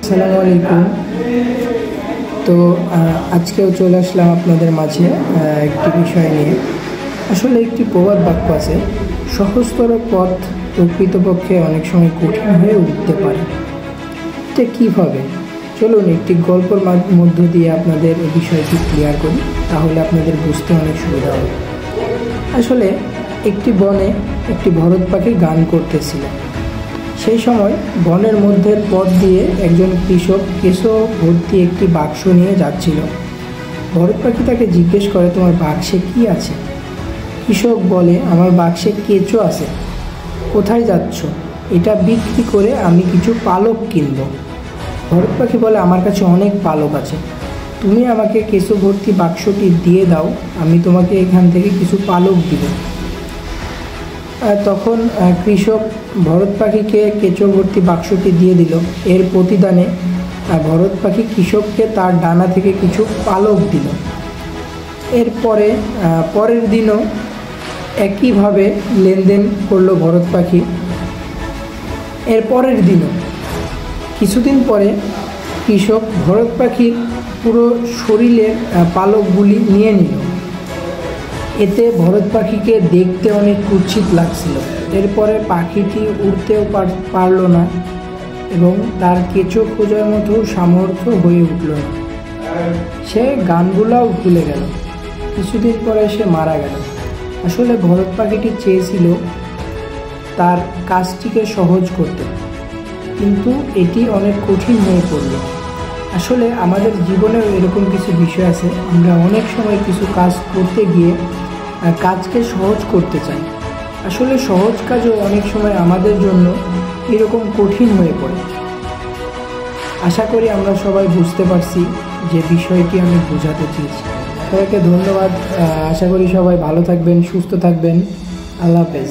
আসসালামু আলাইকুম। তো আজকেও চলে আসলাম আপনাদের মাঝে একটি বিষয় নিয়ে। আসলে একটি প্রবাদ বাক্য আছে, সহজতর পথ প্রকৃতপক্ষে অনেক সময় কঠিন হয়ে উঠতে পারে। এটা কীভাবে? চলুন একটি গল্পের মধ্য দিয়ে আপনাদের এই বিষয়টি ক্লিয়ার করি, তাহলে আপনাদের বুঝতে অনেক সুবিধা হবে। আসলে একটি বনে একটি ভরত পাখি গান করতেছিল। সেই সময় বনের মধ্যের পথ দিয়ে একজন কৃষক কেঁচো ভর্তি একটি বাক্স নিয়ে যাচ্ছিল। ভরত পাখি তাকে জিজ্ঞেস করে, তোমার বাক্সে কি আছে? কৃষক বলে, আমার বাক্সে কেঁচো আছে। কোথায় যাচ্ছ? এটা বিক্রি করে আমি কিছু পালক কিনব। ভরত পাখি বলে, আমার কাছে অনেক পালক আছে, তুমি আমাকে কেঁচো ভর্তি বাক্সটি দিয়ে দাও, আমি তোমাকে এখান থেকে কিছু পালক দিব। তখন কৃষক ভরত পাখিকে কেঁচো ভর্তি বাক্সটি দিয়ে দিল। এর প্রতিদানে ভরত পাখি কৃষককে তার ডানা থেকে কিছু পালক দিল। এরপরে পরের দিনও একইভাবে লেনদেন করলো ভরত পাখি। এর পরের দিনও কিছুদিন পরে কৃষক ভরত পাখির পুরো শরীরের পালকগুলি নিয়ে নিল। এতে ভরত পাখিকে দেখতে অনেক কুৎসিত লাগছিল। এরপরে পাখিটি উড়তেও পারল না এবং তার কেঁচো খোঁজার মতো সামর্থ্য হয়ে উঠল না। সে গানগুলোও ভুলে গেল। কিছুদিন পরে সে মারা গেল। আসলে ভরত পাখিটি চেয়েছিল তার কাজটিকে সহজ করতে, কিন্তু এটি অনেক কঠিন হয়ে পড়ল। আসলে আমাদের জীবনেও এরকম কিছু বিষয় আছে, আমরা অনেক সময় কিছু কাজ করতে গিয়ে কাজকে সহজ করতে চাই। আসলে সহজ কাজও অনেক সময় আমাদের জন্য এরকম কঠিন হয়ে পড়ে। আশা করি আমরা সবাই বুঝতে পারছি যে বিষয়টি আমি বোঝাতে চেয়েছি। সবাইকে ধন্যবাদ। আশা করি সবাই ভালো থাকবেন, সুস্থ থাকবেন। আল্লাহ হাফেজ।